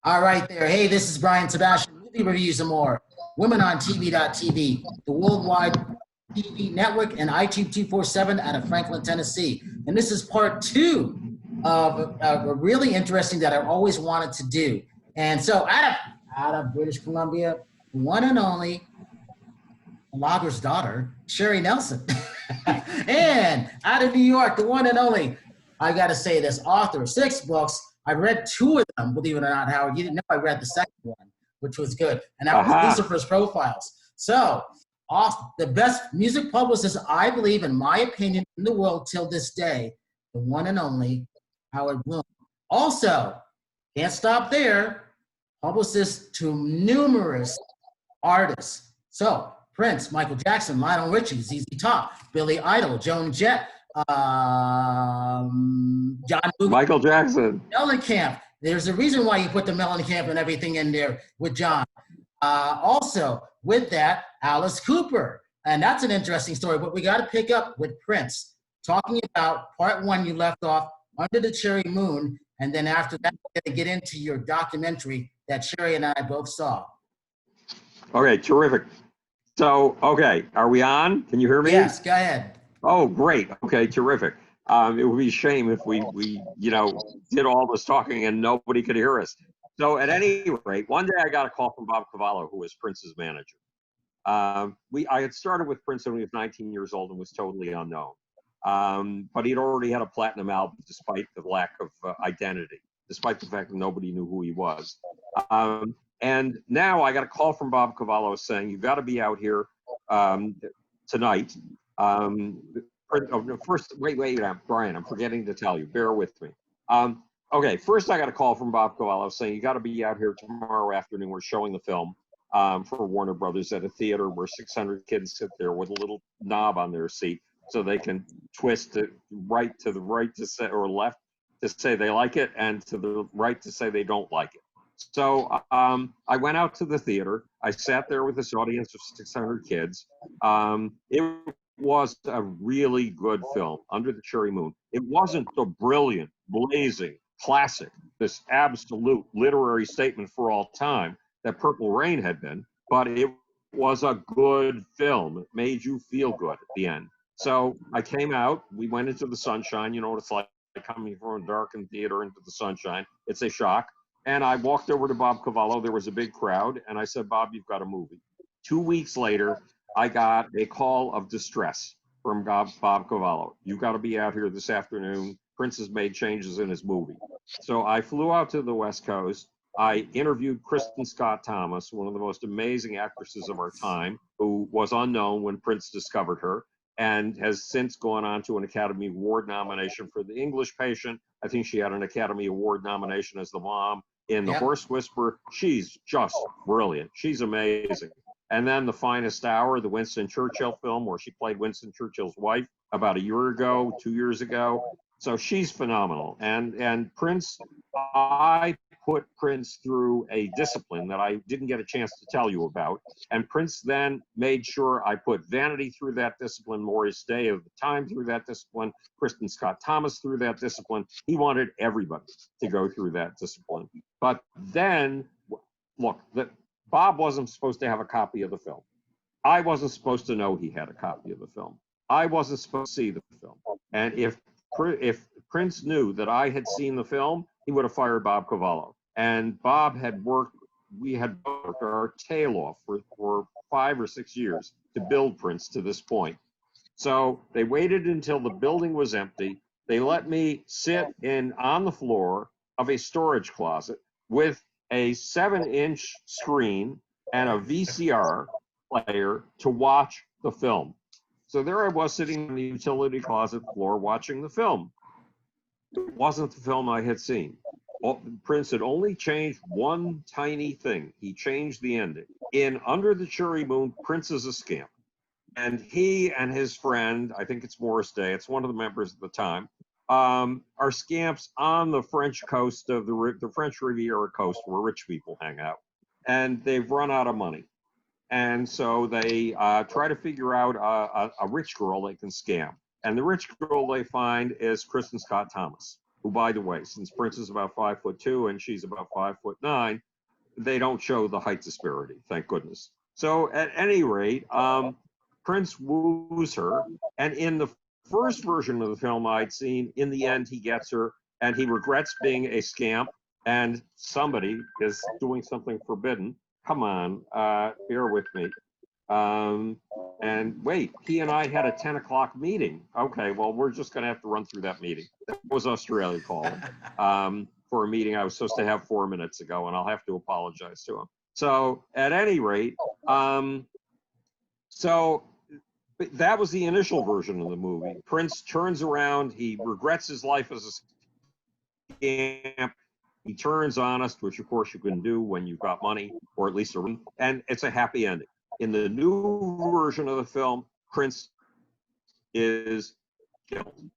All right there. Hey, this is Brian Sebastian, Movie Reviews and More, Women on TV.tv, the worldwide TV network, and iTube 247 out of Franklin, Tennessee. And this is part two of a really interesting that I always wanted to do. And so out of British Columbia, one and only Logger's daughter, Sherry Nelson. And out of New York, the one and only, I got to say this, author of 6 books. I read 2 of them, believe it or not, Howard. You didn't know I read the second one, which was good. And that was Lucifer's Profiles. So, the best music publicist, I believe, in my opinion, in the world till this day, the one and only Howard Bloom. Also, can't stop there, publicist to numerous artists. So, Prince, Michael Jackson, Lionel Richie, ZZ Top, Billy Idol, Joan Jett, John Luke, Michael Jackson, Mellencamp. There's a reason why you put the Mellencamp and everything in there with John. Also, with that, Alice Cooper. And that's an interesting story, but we got to pick up with Prince. Talking about part 1, you left off Under the Cherry Moon, and then after that, we're going to get into your documentary that Sherry and I both saw. Okay, terrific. So, okay, are we on? Can you hear me? Yes, go ahead. Oh, great. Okay, terrific. It would be a shame if we did all this talking and nobody could hear us. So at any rate, one day I got a call from Bob Cavallo, who was Prince's manager. I had started with Prince when he was 19 years old and was totally unknown. But he'd already had a platinum album despite the lack of identity, despite the fact that nobody knew who he was. And now I got a call from Bob Cavallo saying, you've got to be out here tonight. First, wait, Brian, I'm forgetting to tell you. Bear with me. Okay, first I got a call from Bob Cavallo saying, you got to be out here tomorrow afternoon. We're showing the film for Warner Brothers at a theater where 600 kids sit there with a little knob on their seat so they can twist it right to say, or left to say they like it, and to the right to say they don't like it. So I went out to the theater. I sat there with this audience of 600 kids. It was a really good film, Under the Cherry Moon. It wasn't the brilliant, blazing classic, this absolute literary statement for all time that Purple Rain had been, but it was a good film. It made you feel good at the end. So I came out. We went into the sunshine. You know what it's like coming from a darkened theater into the sunshine. It's a shock. And I walked over to Bob Cavallo. There was a big crowd. And I said, Bob, you've got a movie. 2 weeks later, I got a call of distress from Bob Cavallo. You've got to be out here this afternoon. Prince has made changes in his movie. So I flew out to the West Coast. I interviewed Kristen Scott Thomas, one of the most amazing actresses of our time, who was unknown when Prince discovered her, and has since gone on to an Academy Award nomination for The English Patient. I think she had an Academy Award nomination as the mom in The Horse Whisperer. She's just brilliant. She's amazing. And then The Finest Hour, the Winston Churchill film, where she played Winston Churchill's wife about 2 years ago. So she's phenomenal. And Prince, I put Prince through a discipline that I didn't get a chance to tell you about. And Prince then made sure I put Vanity through that discipline, Morris Day of the Time through that discipline, Kristen Scott Thomas through that discipline. He wanted everybody to go through that discipline. But then, look, Bob wasn't supposed to have a copy of the film. I wasn't supposed to know he had a copy of the film. I wasn't supposed to see the film. And if Prince knew that I had seen the film, he would have fired Bob Cavallo. And Bob had we had worked our tail off for 5 or 6 years to build Prince to this point. So they waited until the building was empty. They let me sit on the floor of a storage closet with a 7-inch screen and a VCR player to watch the film. So there I was sitting on the utility closet floor watching the film. It wasn't the film I had seen. Prince had only changed one tiny thing. He changed the ending. In Under the Cherry Moon, Prince is a scamp. And he and his friend, I think it's Morris Day, it's one of the members at the time, are scamps on the French coast of the French Riviera coast where rich people hang out. And they've run out of money. And so they try to figure out a rich girl they can scam. And the rich girl they find is Kristen Scott Thomas, who, by the way, since Prince is about 5'2" and she's about 5'9", they don't show the height disparity, thank goodness. So at any rate, Prince woos her, and in the first version of the film I'd seen, in the end he gets her, and he regrets being a scamp, and somebody is doing something forbidden. Come on, bear with me. And wait, he and I had a 10 o'clock meeting. Okay, well, we're just going to have to run through that meeting. That was Australia calling for a meeting I was supposed to have 4 minutes ago, and I'll have to apologize to him. So at any rate, so that was the initial version of the movie. Prince turns around. He regrets his life as a scamp. He turns honest, which of course you can do when you've got money, or at least and it's a happy ending. In the new version of the film, Prince is killed.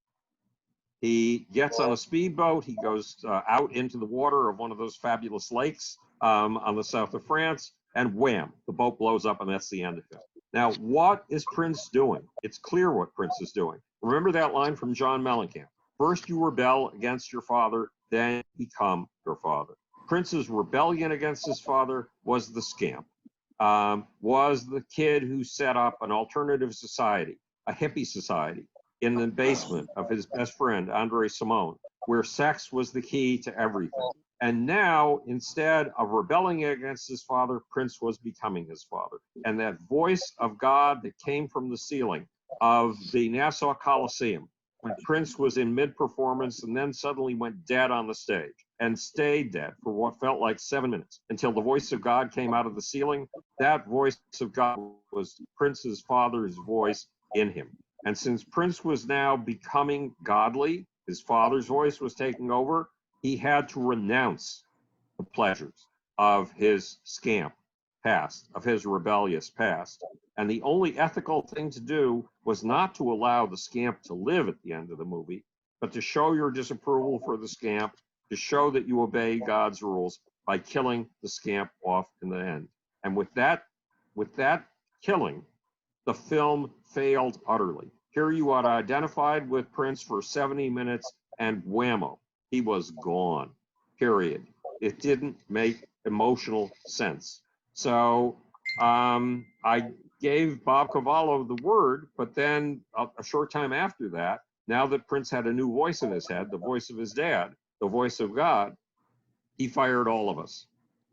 He gets on a speedboat. He goes out into the water of one of those fabulous lakes on the south of France, and wham, the boat blows up, and that's the end of it. Now, what is Prince doing? It's clear what Prince is doing. Remember that line from John Mellencamp. First you rebel against your father, then become your father. Prince's rebellion against his father was the scamp, was the kid who set up an alternative society, a hippie society, in the basement of his best friend, Andre Simone, where sex was the key to everything. And now, instead of rebelling against his father, Prince was becoming his father. And that voice of God that came from the ceiling of the Nassau Coliseum, when Prince was in mid-performance and then suddenly went dead on the stage and stayed dead for what felt like 7 minutes until the voice of God came out of the ceiling, that voice of God was Prince's father's voice in him. And since Prince was now becoming godly, his father's voice was taking over, he had to renounce the pleasures of his scamp past, of his rebellious past. And the only ethical thing to do was not to allow the scamp to live at the end of the movie, but to show your disapproval for the scamp, to show that you obey God's rules by killing the scamp off in the end. And with that killing, the film failed utterly. Here you are identified with Prince for 70 minutes and whammo, he was gone, period. It didn't make emotional sense. So I gave Bob Cavallo the word, but then a short time after that, now that Prince had a new voice in his head, the voice of his dad, the voice of God, he fired all of us.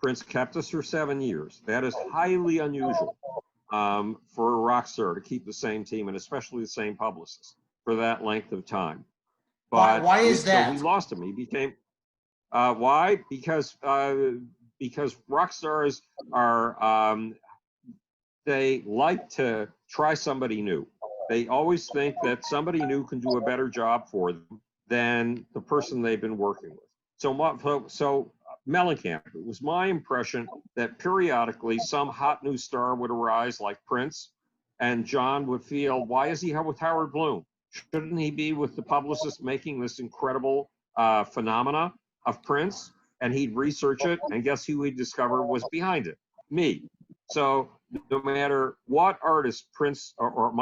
Prince kept us for 7 years. That is highly unusual for a rock star to keep the same team and especially the same publicist for that length of time. But why is that? So we lost him. He became why? Because rock stars are they like to try somebody new. They always think that somebody new can do a better job for them than the person they've been working with. So Mellencamp, it was my impression that periodically some hot new star would arise like Prince, and John would feel, why is he with Howard Bloom? Shouldn't he be with the publicist making this incredible phenomena of Prince? And he'd research it, and guess who he'd discover was behind it? Me. So no matter what artist Prince or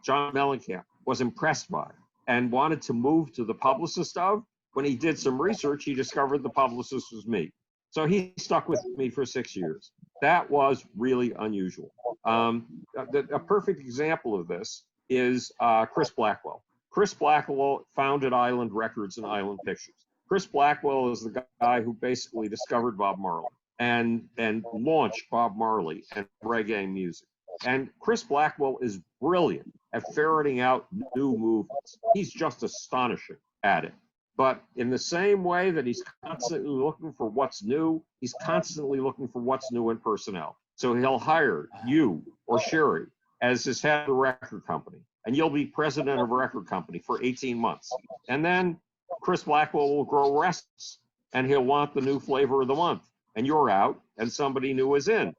John Mellencamp was impressed by and wanted to move to the publicist of, when he did some research, he discovered the publicist was me. So he stuck with me for 6 years. That was really unusual. A perfect example of this is Chris Blackwell. Chris Blackwell founded Island Records and Island Pictures. Chris Blackwell is the guy who basically discovered Bob Marley and launched Bob Marley and reggae music. And Chris Blackwell is brilliant at ferreting out new movements. He's just astonishing at it. But in the same way that he's constantly looking for what's new, he's constantly looking for what's new in personnel. So he'll hire you or Sherry as his head of the record company, and you'll be president of a record company for 18 months. And then Chris Blackwell will grow restless, and he'll want the new flavor of the month. And you're out, and somebody new is in.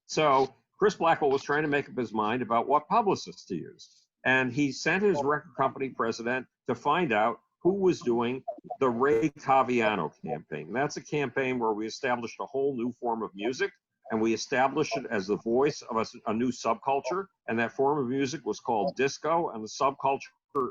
So Chris Blackwell was trying to make up his mind about what publicist to use. And he sent his record company president to find out who was doing the Ray Caviano campaign. That's a campaign where we established a whole new form of music, and we established it as the voice of a new subculture, and that form of music was called disco, and the subculture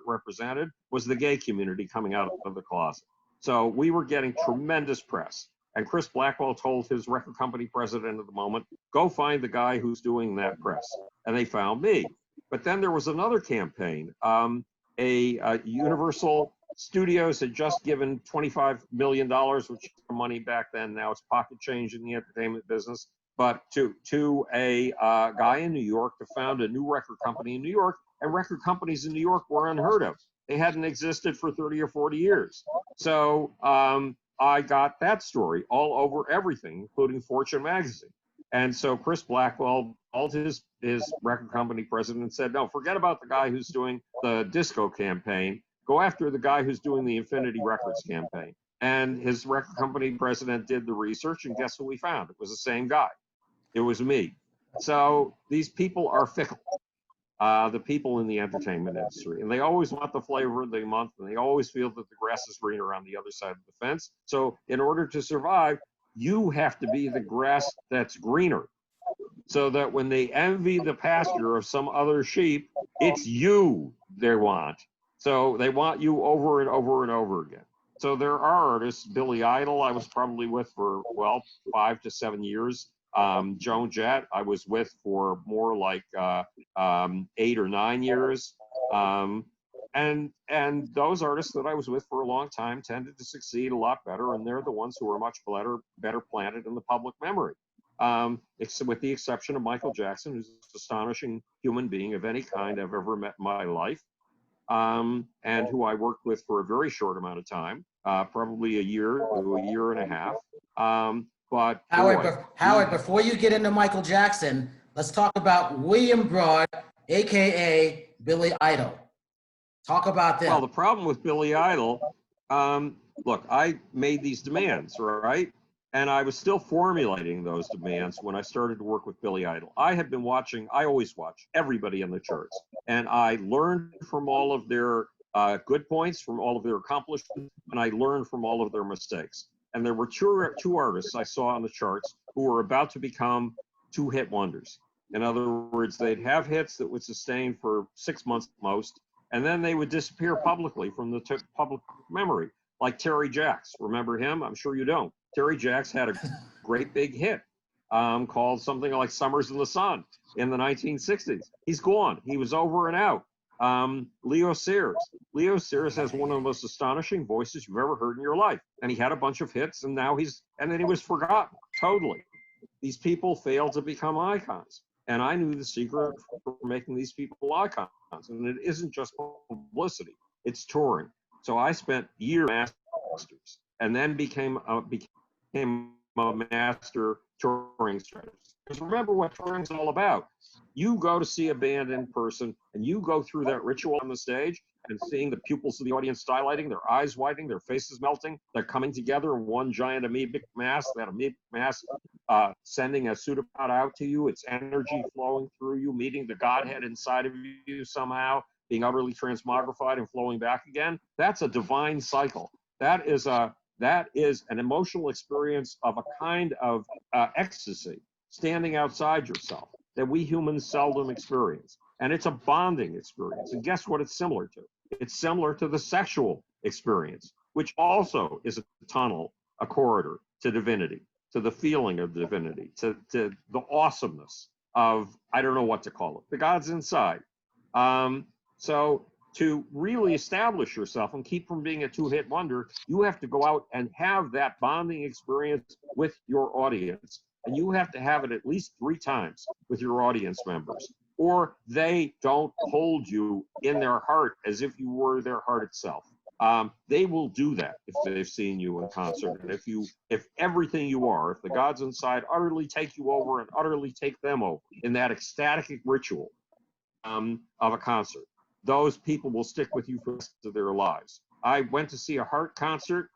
represented was the gay community coming out of the closet. So we were getting tremendous press. And Chris Blackwell told his record company president at the moment, go find the guy who's doing that press. And they found me. But then there was another campaign. Universal Studios had just given $25 million, which was money back then. Now it's pocket change in the entertainment business. But to a guy in New York to found a new record company in New York. And record companies in New York were unheard of. They hadn't existed for 30 or 40 years. So I got that story all over everything, including Fortune magazine. And so Chris Blackwell called his record company president and said, no, forget about the guy who's doing the disco campaign. Go after the guy who's doing the Infinity Records campaign. And his record company president did the research, and guess who we found? It was the same guy. It was me. So these people are fickle. The people in the entertainment industry, and they always want the flavor of the month, and they always feel that the grass is greener on the other side of the fence. So in order to survive, you have to be the grass that's greener, so that when they envy the pasture of some other sheep, it's you they want. So they want you over and over and over again. So there are artists, Billy Idol, I was probably with for, well, 5 to 7 years. Joan Jett, I was with for more like 8 or 9 years. And those artists that I was with for a long time tended to succeed a lot better, and they're the ones who are much better planted in the public memory. With the exception of Michael Jackson, who's an astonishing human being of any kind I've ever met in my life, and who I worked with for a very short amount of time, probably a year to a year and a half. But Howard, before you get into Michael Jackson, let's talk about William Broad, AKA Billy Idol. Talk about that. Well, the problem with Billy Idol, look, I made these demands, right? And I was still formulating those demands when I started to work with Billy Idol. I had been watching, I always watch everybody on the charts. And I learned from all of their good points, from all of their accomplishments, and I learned from all of their mistakes. And there were two artists I saw on the charts who were about to become two-hit wonders. In other words, they'd have hits that would sustain for 6 months at most, and then they would disappear publicly from the public memory, like Terry Jacks. Remember him? I'm sure you don't. Terry Jacks had a great big hit called something like Summers in the Sun in the 1960s. He's gone. He was over and out. Leo Sears. Leo Sears has one of the most astonishing voices you've ever heard in your life. And he had a bunch of hits, and now then he was forgotten totally. These people failed to become icons. And I knew the secret for making these people icons. And it isn't just publicity, it's touring. So I spent years masters, and then became a master touring strategist. Because remember what touring's all about. You go to see a band in person, and you go through that ritual on the stage, and seeing the pupils of the audience dilating, their eyes widening, their faces melting, they're coming together in one giant amoebic mass, that amoebic mass sending a pseudopod out to you, its energy flowing through you, meeting the Godhead inside of you somehow, being utterly transmogrified and flowing back again. That's a divine cycle. That is an emotional experience of a kind of ecstasy, standing outside yourself, that we humans seldom experience. And it's a bonding experience. And guess what it's similar to? It's similar to the sexual experience, which also is a tunnel, a corridor to divinity, to the feeling of divinity, to the awesomeness of, I don't know what to call it, the God's inside. So to really establish yourself and keep from being a two-hit wonder, you have to go out and have that bonding experience with your audience. And you have to have it at least 3 times with your audience members, or they don't hold you in their heart as if you were their heart itself. They will do that if they've seen you in concert. And if everything you are, if the gods inside utterly take you over and utterly take them over in that ecstatic ritual of a concert, those people will stick with you for the rest of their lives. I went to see a Heart concert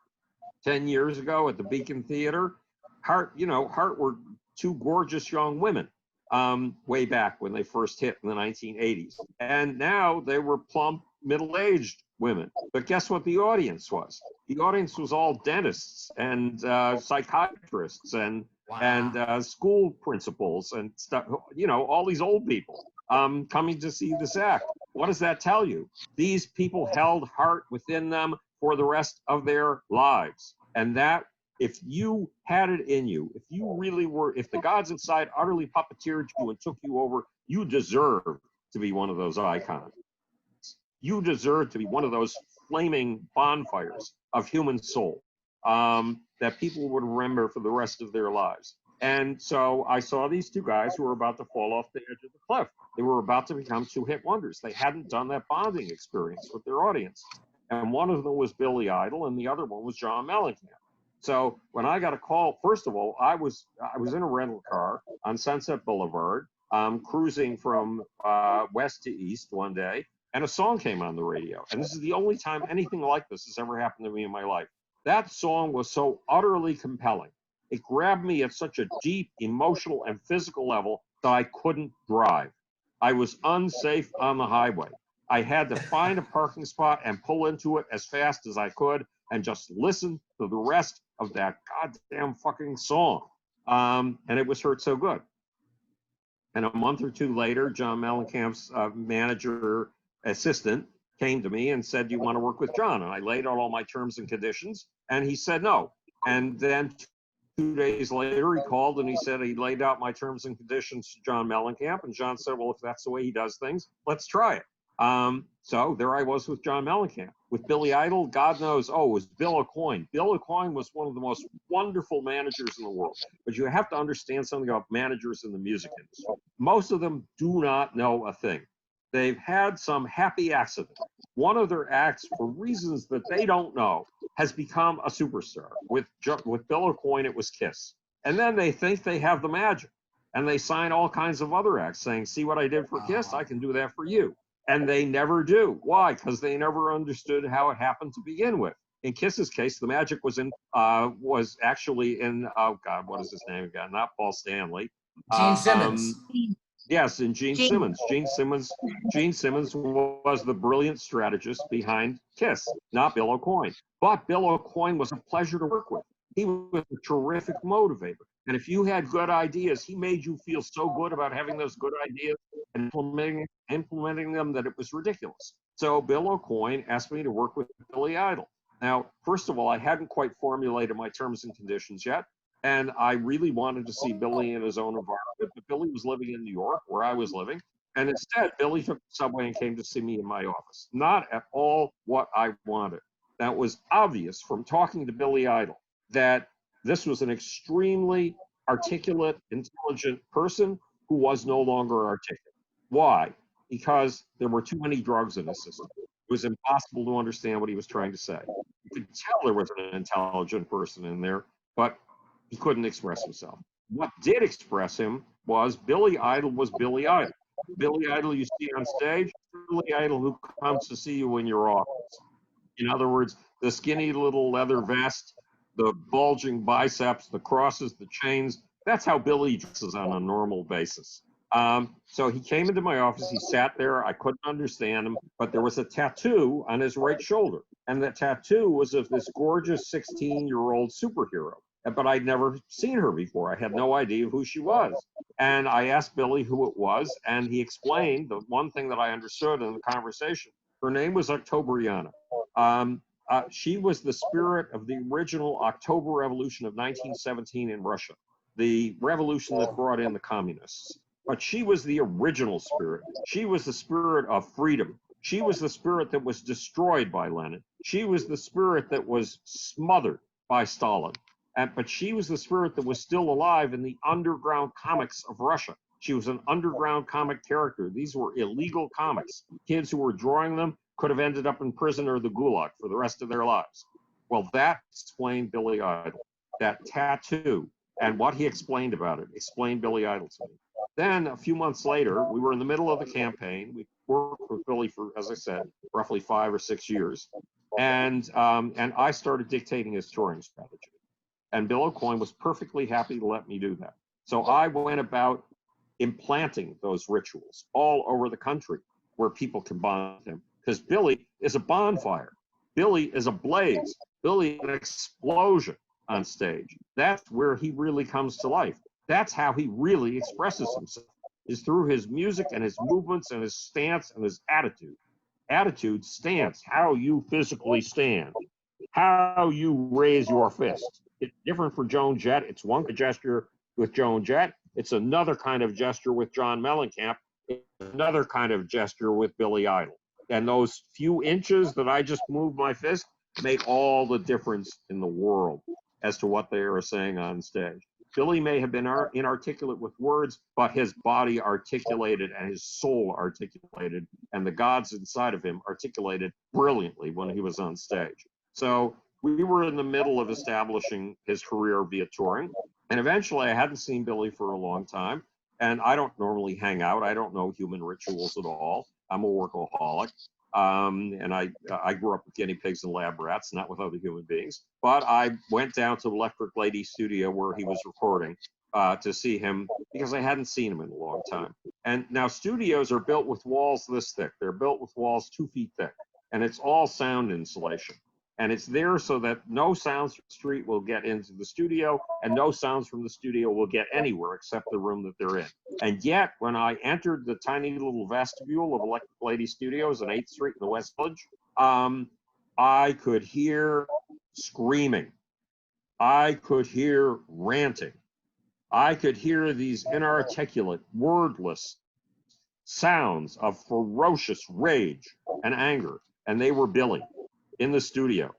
10 years ago at the Beacon Theater. Heart were 2 gorgeous young women way back when they first hit in the 1980s. And now they were plump, middle-aged women. But guess what the audience was? The audience was all dentists and psychiatrists and school principals and stuff, all these old people. coming to see this act. What does that tell you? These people held heart within them for the rest of their lives. And that, if you had it in you, if you really were, if the gods inside utterly puppeteered you and took you over, you deserve to be one of those icons. You deserve to be one of those flaming bonfires of human soul that people would remember for the rest of their lives. And so I saw these two guys who were about to fall off the edge of the cliff. They were about to become two-hit wonders. They hadn't done that bonding experience with their audience. And one of them was Billy Idol, and the other one was John Mellencamp. So when I got a call, first of all, I was in a rental car on Sunset Boulevard, cruising from west to east one day, and a song came on the radio. And this is the only time anything like this has ever happened to me in my life. That song was so utterly compelling. It grabbed me at such a deep emotional and physical level that I couldn't drive. I was unsafe on the highway. I had to find a parking spot and pull into it as fast as I could and just listen to the rest of that goddamn fucking song. And it was Hurt So Good. And a month or two later, John Mellencamp's manager assistant came to me and said, "Do you want to work with John?" And I laid out all my terms and conditions, and he said no. And then 2 days later, he called and he said he laid out my terms and conditions to John Mellencamp. And John said, "Well, if that's the way he does things, let's try it." So there I was with John Mellencamp. With Billy Idol, God knows, it was Bill Aucoin. Bill Aucoin was one of the most wonderful managers in the world. But you have to understand something about managers in the music industry. Most of them do not know a thing. They've had some happy accident. One of their acts, for reasons that they don't know, has become a superstar. With Bill Aucoin, it was Kiss. And then they think they have the magic. And they sign all kinds of other acts saying, "See what I did for Kiss? I can do that for you." And they never do. Why? Because they never understood how it happened to begin with. In Kiss's case, the magic was actually in, oh God, what is his name again? Not Paul Stanley. Gene Simmons. Yes, and Gene Simmons. Gene Simmons was the brilliant strategist behind Kiss, not Bill Aucoin. But Bill Aucoin was a pleasure to work with. He was a terrific motivator. And if you had good ideas, he made you feel so good about having those good ideas and implementing them that it was ridiculous. So Bill Aucoin asked me to work with Billy Idol. Now, first of all, I hadn't quite formulated my terms and conditions yet. And I really wanted to see Billy in his own environment, but Billy was living in New York, where I was living. And instead, Billy took the subway and came to see me in my office. Not at all what I wanted. That was obvious from talking to Billy Idol that this was an extremely articulate, intelligent person who was no longer articulate. Why? Because there were too many drugs in his system. It was impossible to understand what he was trying to say. You could tell there was an intelligent person in there, but he couldn't express himself. What did express him was Billy Idol was Billy Idol. Billy Idol you see on stage, Billy Idol who comes to see you in your office. In other words, the skinny little leather vest, the bulging biceps, the crosses, the chains, that's how Billy dresses on a normal basis. So he came into my office, he sat there, I couldn't understand him, but there was a tattoo on his right shoulder. And the tattoo was of this gorgeous 16-year-old superhero. But I'd never seen her before. I had no idea who she was. And I asked Billy who it was, and he explained the one thing that I understood in the conversation. Her name was Octobriana. She was the spirit of the original October Revolution of 1917 in Russia, the revolution that brought in the communists. But she was the original spirit. She was the spirit of freedom. She was the spirit that was destroyed by Lenin. She was the spirit that was smothered by Stalin. But she was the spirit that was still alive in the underground comics of Russia. She was an underground comic character. These were illegal comics. Kids who were drawing them could have ended up in prison or the gulag for the rest of their lives. Well, that explained Billy Idol. That tattoo and what he explained about it explained Billy Idol to me. Then a few months later, we were in the middle of the campaign. We worked with Billy for, as I said, roughly 5 or 6 years. And I started dictating his touring strategy. And Bill Aucoin was perfectly happy to let me do that. So I went about implanting those rituals all over the country where people can bond with him. Because Billy is a bonfire. Billy is a blaze. Billy is an explosion on stage. That's where he really comes to life. That's how he really expresses himself. is through his music and his movements and his stance and his attitude. Attitude, stance, how you physically stand, how you raise your fist. It's different for Joan Jett. It's one gesture with Joan Jett. It's another kind of gesture with John Mellencamp. It's another kind of gesture with Billy Idol. And those few inches that I just moved my fist made all the difference in the world as to what they were saying on stage. Billy may have been inarticulate with words, but his body articulated and his soul articulated, and the gods inside of him articulated brilliantly when he was on stage. So we were in the middle of establishing his career via touring, and eventually I hadn't seen Billy for a long time, and I don't normally hang out. I don't know human rituals at all. I'm a workaholic. And I grew up with guinea pigs and lab rats, not with other human beings. But I went down to Electric Lady Studio where he was recording to see him because I hadn't seen him in a long time. And now studios are built with walls this thick. They're built with walls 2 feet thick, and it's all sound insulation. And it's there so that no sounds from the street will get into the studio, and no sounds from the studio will get anywhere except the room that they're in. And yet, when I entered the tiny little vestibule of Electric Lady Studios on 8th Street in the West Village, I could hear screaming. I could hear ranting. I could hear these inarticulate, wordless sounds of ferocious rage and anger. And they were Billy in the studio,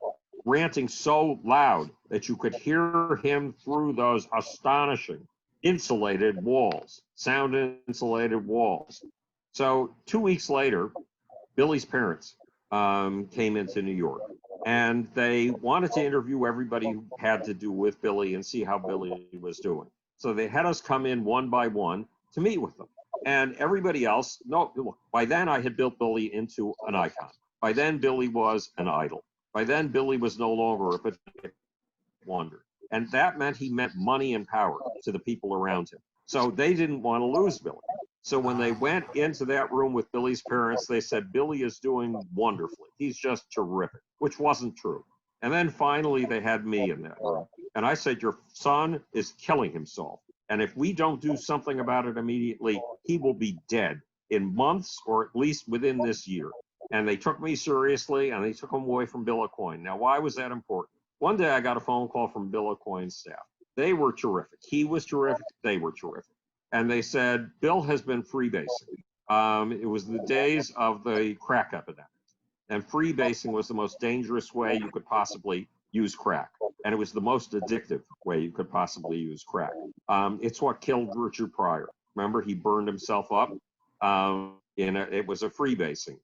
ranting so loud that you could hear him through those astonishing insulated walls, sound insulated walls. So 2 weeks later, Billy's parents came into New York, and they wanted to interview everybody who had to do with Billy and see how Billy was doing. So they had us come in one by one to meet with them. And everybody else, no, look, by then I had built Billy into an icon. By then, Billy was an idol. By then, Billy was no longer a pathetic wonder. And that meant he meant money and power to the people around him. So they didn't want to lose Billy. So when they went into that room with Billy's parents, they said, Billy is doing wonderfully. He's just terrific, which wasn't true. And then finally, they had me in that room. And I said, your son is killing himself. And if we don't do something about it immediately, he will be dead in months or at least within this year. And they took me seriously, and they took him away from Bill Aucoin. Now, why was that important? One day I got a phone call from Bill Aucoin's staff. They were terrific. He was terrific. They were terrific. And they said, Bill has been freebasing. It was the days of the crack epidemic. And freebasing was the most dangerous way you could possibly use crack. And it was the most addictive way you could possibly use crack. It's what killed Richard Pryor. Remember, he burned himself up. It was a freebasing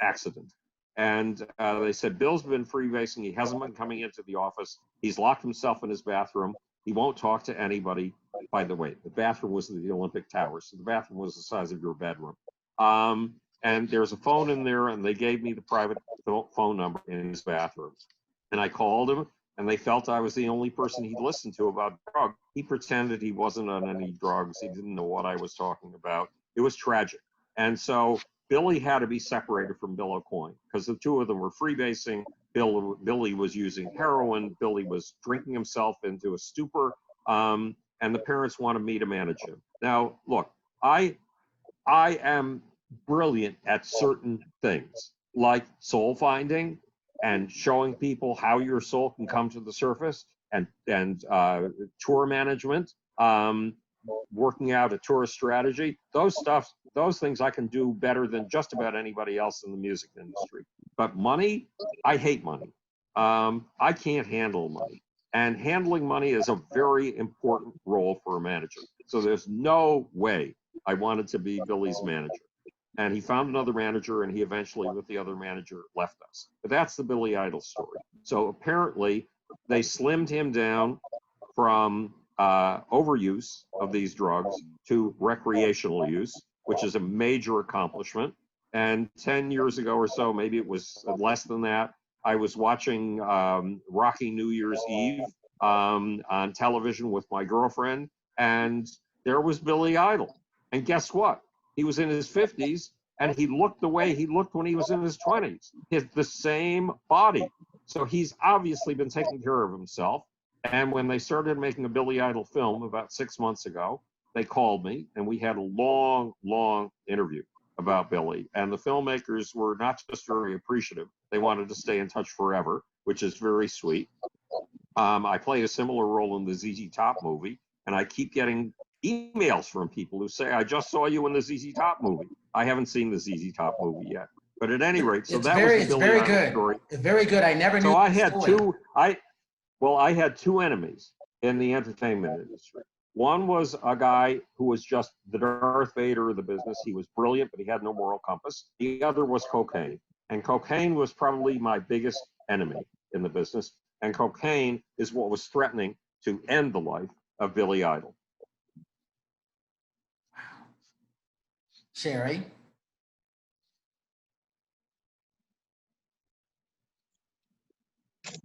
accident. And they said, Bill's been freebasing. He hasn't been coming into the office. He's locked himself in his bathroom. He won't talk to anybody. By the way, the bathroom was the Olympic Tower, so the bathroom was the size of your bedroom. And there's a phone in there, and they gave me the private phone number in his bathroom. And I called him, and they felt I was the only person he'd listened to about drugs. He pretended he wasn't on any drugs. He didn't know what I was talking about. It was tragic. And so Billy had to be separated from Bill Aucoin because the two of them were freebasing. Billy was using heroin. Billy was drinking himself into a stupor. And the parents wanted me to manage him. Now, look, I am brilliant at certain things, like soul finding and showing people how your soul can come to the surface, and tour management, working out a tour strategy. Those things I can do better than just about anybody else in the music industry. But money, I hate money. I can't handle money. And handling money is a very important role for a manager. So there's no way I wanted to be Billy's manager. And he found another manager, and he eventually, with the other manager, left us. But that's the Billy Idol story. So apparently, they slimmed him down from overuse of these drugs to recreational use, which is a major accomplishment. And 10 years ago or so, maybe it was less than that, I was watching Rocky New Year's Eve on television with my girlfriend, and there was Billy Idol. And guess what? He was in his 50s, and he looked the way he looked when he was in his 20s. He had the same body. So he's obviously been taking care of himself. And when they started making a Billy Idol film about 6 months ago, they called me, and we had a long, long interview about Billy. And the filmmakers were not just very appreciative, they wanted to stay in touch forever, which is very sweet. I played a similar role in the ZZ Top movie, and I keep getting emails from people who say, I just saw you in the ZZ Top movie. I haven't seen the ZZ Top movie yet. But at any rate, so that was the Billy Idol story. It's very good. I never knew. So I had I had two enemies in the entertainment industry. One was a guy who was just the Darth Vader of the business. He was brilliant, but he had no moral compass. The other was cocaine. And cocaine was probably my biggest enemy in the business. And cocaine is what was threatening to end the life of Billy Idol. Sherry.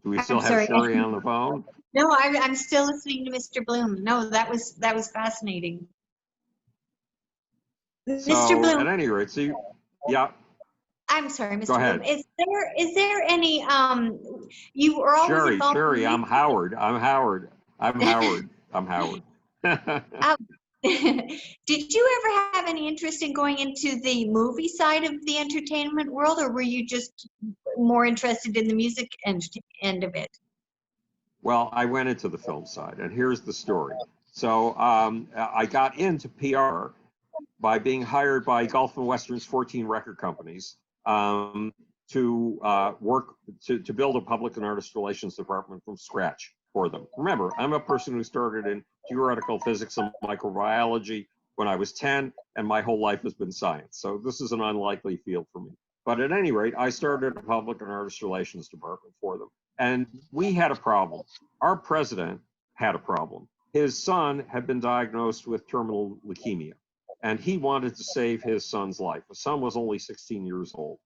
Do we still have Sherry on the phone? No, I'm still listening to Mr. Bloom. No, that was fascinating. So, Mr. Bloom. At any rate, yeah. I'm sorry, Mr. Go ahead. Bloom. Is there any you were always involved Sherry, in I'm Howard. I'm Howard. Did you ever have any interest in going into the movie side of the entertainment world, or were you just more interested in the music end of it? Well, I went into the film side, and here's the story. So I got into PR by being hired by Gulf and Western's 14 record companies to work to build a public and artist relations department from scratch for them. Remember, I'm a person who started in theoretical physics and microbiology when I was 10, and my whole life has been science. So this is an unlikely field for me. But at any rate, I started a public and artist relations department for them. And we had a problem. Our president had a problem. His son had been diagnosed with terminal leukemia, and he wanted to save his son's life. The son was only 16 years old.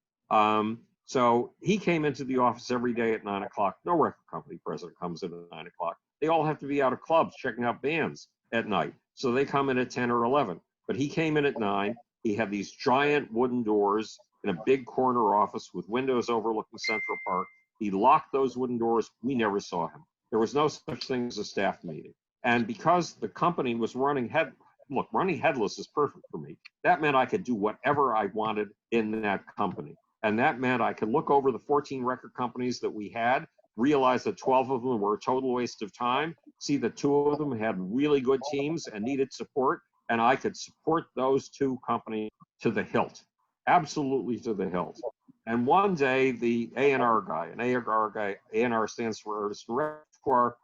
So he came into the office every day at 9 o'clock. No record company president comes in at 9 o'clock. They all have to be out of clubs checking out bands at night. So they come in at 10 or 11. But he came in at 9. He had these giant wooden doors in a big corner office with windows overlooking Central Park. He locked those wooden doors. We never saw him. There was no such thing as a staff meeting. And because the company was running headless is perfect for me. That meant I could do whatever I wanted in that company. And that meant I could look over the 14 record companies that we had, realize that 12 of them were a total waste of time, see that 2 of them had really good teams and needed support, and I could support those 2 companies to the hilt, absolutely to the hilt. And one day, the A&R guy, A&R stands for Artist and Repertoire,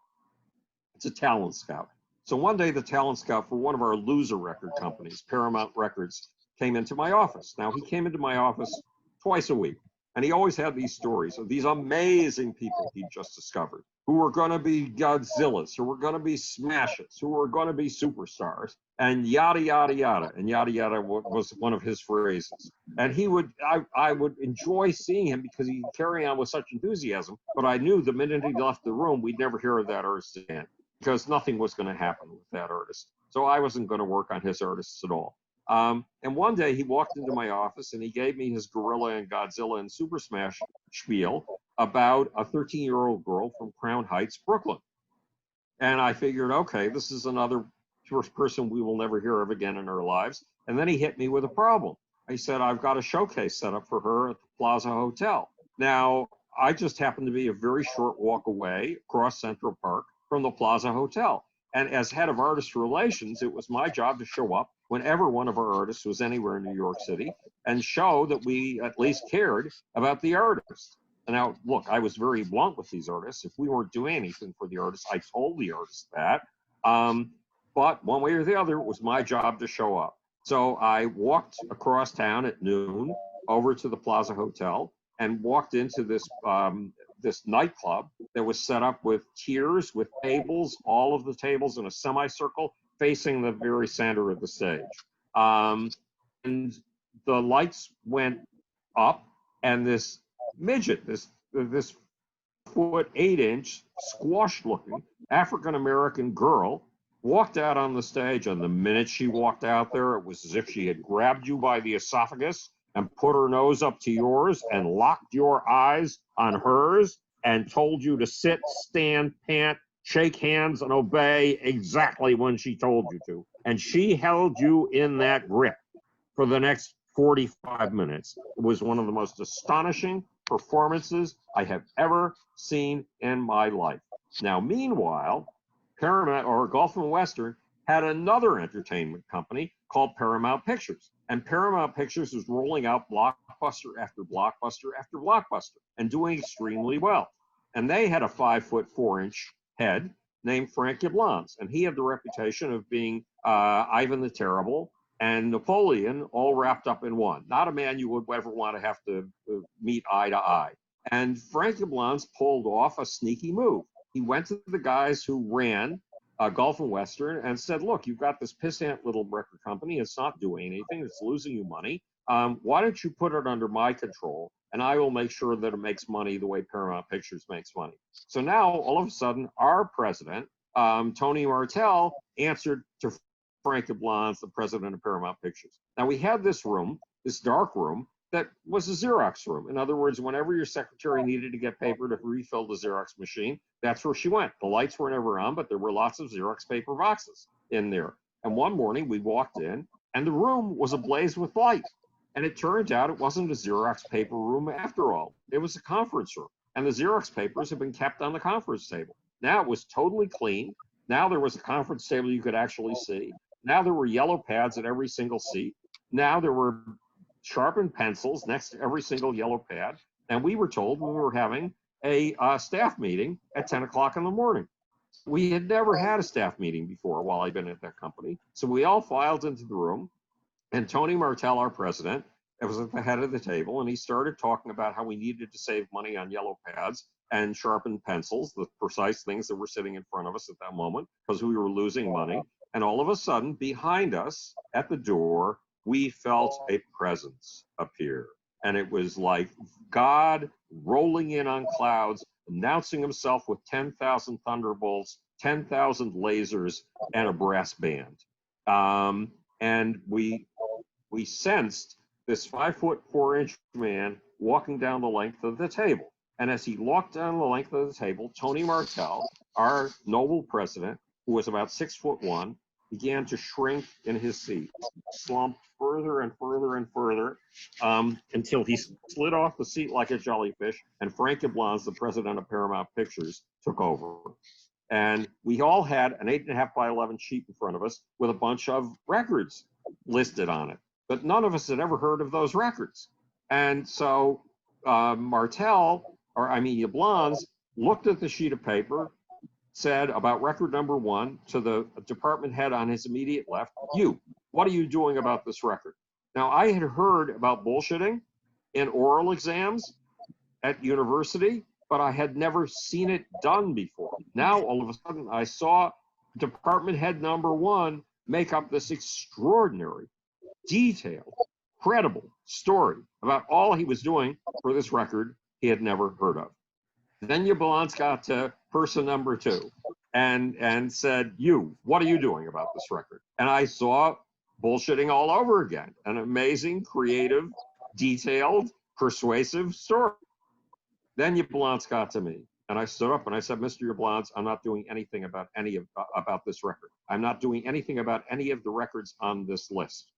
it's a talent scout. So one day, the talent scout for one of our loser record companies, Paramount Records, came into my office. Now, he came into my office twice a week, and he always had these stories of these amazing people he just discovered who were going to be Godzillas, who were going to be smashes, who were going to be superstars, and yada, yada, yada. And yada, yada was one of his phrases. And I would enjoy seeing him because he'd carry on with such enthusiasm, but I knew the minute he left the room, we'd never hear of that artist again because nothing was going to happen with that artist. So I wasn't going to work on his artists at all. And one day he walked into my office and he gave me his Gorilla and Godzilla and Super Smash spiel about a 13-year-old girl from Crown Heights, Brooklyn. And I figured, okay, this is another person we will never hear of again in our lives. And then he hit me with a problem. He said, I've got a showcase set up for her at the Plaza Hotel. Now, I just happened to be a very short walk away across Central Park from the Plaza Hotel. And as head of artist relations, it was my job to show up whenever one of our artists was anywhere in New York City and show that we at least cared about the artist. And now, look, I was very blunt with these artists. If we weren't doing anything for the artists, I told the artists that. But one way or the other, it was my job to show up. So I walked across town at noon over to the Plaza Hotel and walked into this this nightclub that was set up with tiers, with tables, all of the tables in a semicircle facing the very center of the stage. And the lights went up, and this midget, this 4'8" squashed-looking African-American girl walked out on the stage, and the minute she walked out there, it was as if she had grabbed you by the esophagus and put her nose up to yours and locked your eyes on hers and told you to sit, stand, pant, shake hands, and obey exactly when she told you to. And she held you in that grip for the next 45 minutes. It was one of the most astonishing performances I have ever seen in my life. Now, meanwhile, Paramount, or Gulf and Western, had another entertainment company called Paramount Pictures. And Paramount Pictures was rolling out blockbuster after blockbuster after blockbuster and doing extremely well. And they had a 5'4" head named Frank Yablans. And he had the reputation of being Ivan the Terrible and Napoleon all wrapped up in one. Not a man you would ever want to have to meet eye to eye. And Frank Yablans pulled off a sneaky move. He went to the guys who ran Gulf and Western and said, look, you've got this pissant little record company. It's not doing anything. It's losing you money. Why don't you put it under my control, and I will make sure that it makes money the way Paramount Pictures makes money. So now, all of a sudden, our president, Tony Martell, answered to Frank Yablans, the president of Paramount Pictures. Now, we had this room, this dark room, that was a Xerox room. In other words, whenever your secretary needed to get paper to refill the Xerox machine, that's where she went. The lights were never on, but there were lots of Xerox paper boxes in there. And one morning we walked in and the room was ablaze with light. And it turned out it wasn't a Xerox paper room after all. It was a conference room. And the Xerox papers had been kept on the conference table. Now it was totally clean. Now there was a conference table you could actually see. Now there were yellow pads at every single seat. Now there were sharpened pencils next to every single yellow pad. And we were told we were having a staff meeting at 10 o'clock in the morning. We had never had a staff meeting before while I'd been at that company. So we all filed into the room, and Tony Martell, our president, was at the head of the table, and he started talking about how we needed to save money on yellow pads and sharpened pencils, the precise things that were sitting in front of us at that moment, because we were losing money. And all of a sudden, behind us at the door, we felt a presence appear. And it was like God rolling in on clouds, announcing himself with 10,000 thunderbolts, 10,000 lasers, and a brass band. And we sensed this 5'4" man walking down the length of the table. And as he walked down the length of the table, Tony Martell, our noble president, who was about 6'1", began to shrink in his seat, slumped further and further and further until he slid off the seat like a jellyfish, and Frank Yablans, the president of Paramount Pictures, took over. And we all had an 8.5 by 11 sheet in front of us with a bunch of records listed on it, but none of us had ever heard of those records. And so Yablans looked at the sheet of paper, said about record number 1 to the department head on his immediate left, "You, what are you doing about this record?" Now, I had heard about bullshitting in oral exams at university, but I had never seen it done before. Now, all of a sudden, I saw department head number 1 make up this extraordinary, detailed, credible story about all he was doing for this record he had never heard of. Then Yablans got to person number 2 and said, "You, what are you doing about this record?" And I saw bullshitting all over again, an amazing, creative, detailed, persuasive story. Then Yablans got to me, and I stood up and I said, "Mr. Yablans, I'm not doing anything about this record. I'm not doing anything about any of the records on this list.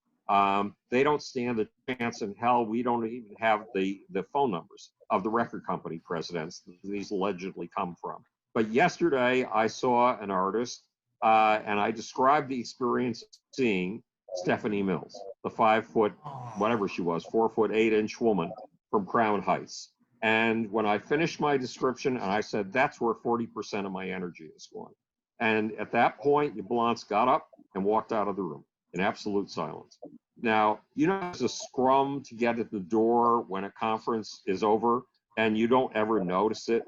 They don't stand a chance in hell. We don't even have the phone numbers of the record company presidents these allegedly come from. But yesterday I saw an artist and I described the experience of seeing Stephanie Mills, the 5 foot, whatever she was, 4'8" woman from Crown Heights. And when I finished my description, and I said, that's where 40% of my energy is going. And at that point, Yablans got up and walked out of the room in absolute silence. Now, you know, there's a scrum to get at the door when a conference is over, and you don't ever notice it.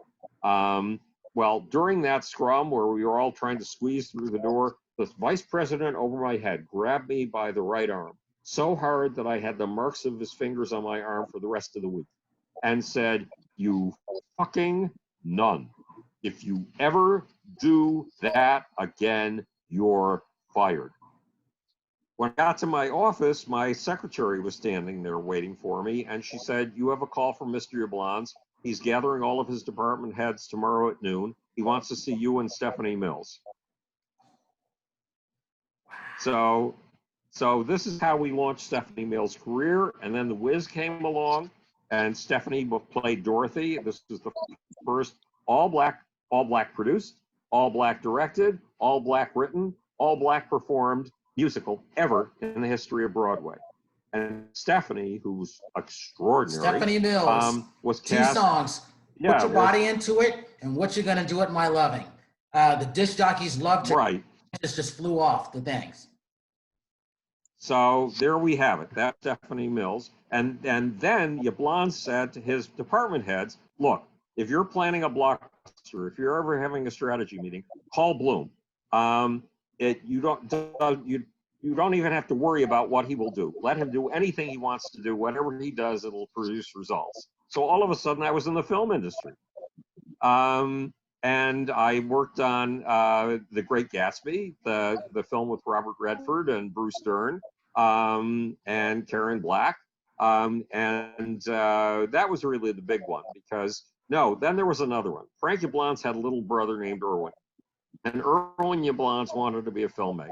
Well, during that scrum where we were all trying to squeeze through the door, the vice president over my head grabbed me by the right arm so hard that I had the marks of his fingers on my arm for the rest of the week, and said, "You fucking none. If you ever do that again, you're fired." When I got to my office, my secretary was standing there waiting for me, and she said, "You have a call from Mr. Yablans. He's gathering all of his department heads tomorrow at noon. He wants to see you and Stephanie Mills." So this is how we launched Stephanie Mills' career, and then The Wiz came along, and Stephanie played Dorothy. This was the first all black produced, all black directed, all black written, all black performed musical ever in the history of Broadway. And Stephanie, who's extraordinary, Stephanie Mills, was two cast. songs. Put your body into it, and what you're gonna do at my loving. The disc jockeys loved her. Right. Just flew off the things. So there we have it. That's Stephanie Mills. And then Yablon said to his department heads, look, if you're planning a blockbuster, if you're ever having a strategy meeting, call Bloom. You don't even have to worry about what he will do. Let him do anything he wants to do. Whatever he does, it'll produce results. So all of a sudden I was in the film industry. And I worked on The Great Gatsby, the film with Robert Redford and Bruce Dern, and Karen Black. And that was really the big one because, then there was another one. Frank Yablons had a little brother named Irwin. And Irwin Yablons wanted to be a filmmaker.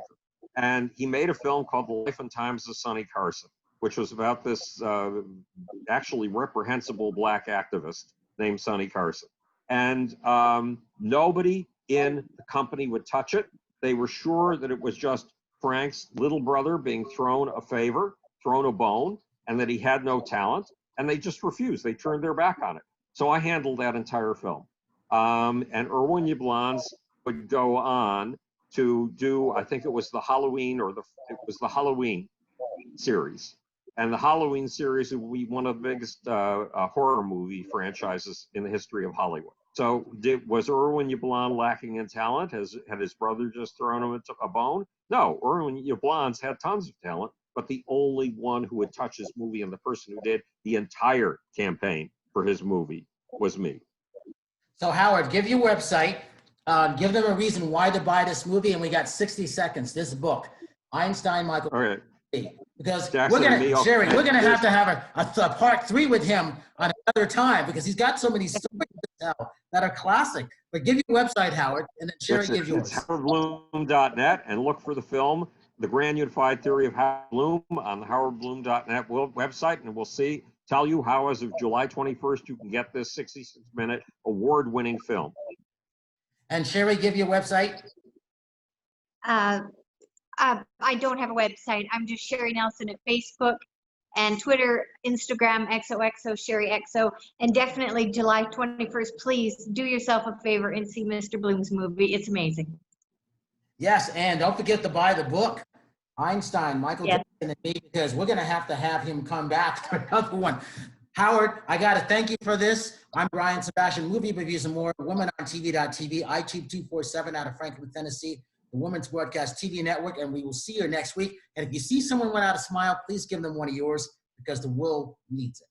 And he made a film called The Life and Times of Sonny Carson, which was about this actually reprehensible black activist named Sonny Carson. And nobody in the company would touch it. They were sure that it was just Frank's little brother being thrown a bone, and that he had no talent, and they just refused. They turned their back on it. So I handled that entire film. And Irwin Yablons would go on to do, I think it was the Halloween series. And the Halloween series would be one of the biggest horror movie franchises in the history of Hollywood. So was Irwin Yablon lacking in talent? Had his brother just thrown him a bone? No, Irwin Yablons had tons of talent, but the only one who would touch his movie and the person who did the entire campaign for his movie was me. So Howard, give your website, give them a reason why to buy this movie, and we got 60 seconds, this book, Einstein, Michael. All right. Because Jackson, Sherry, we're gonna have to have a part 3 with him on another time because he's got so many stories to tell that are classic. But give your website, Howard, and then Sherry gives yours. It's howardbloom.net, and look for the film, The Grand Unified Theory of Howard Bloom, on the howardbloom.net website, and we'll tell you how, as of July 21st, you can get this 66-minute award-winning film. And Sherry, give your website. I don't have a website. I'm just Sherry Nelson at Facebook and Twitter, Instagram, XOXO, Sherry XO. And definitely July 21st, please do yourself a favor and see Mr. Bloom's movie. It's amazing. Yes, and don't forget to buy the book, Einstein, Michael Jackson and me, because we're going to have him come back for another one. Howard, I got to thank you for this. I'm Brian Sebastian, Movie Reviews and More, Women on TV.tv, iTube 247 out of Franklin, Tennessee, the Women's Broadcast TV Network, and we will see you next week. And if you see someone without a smile, please give them one of yours because the world needs it.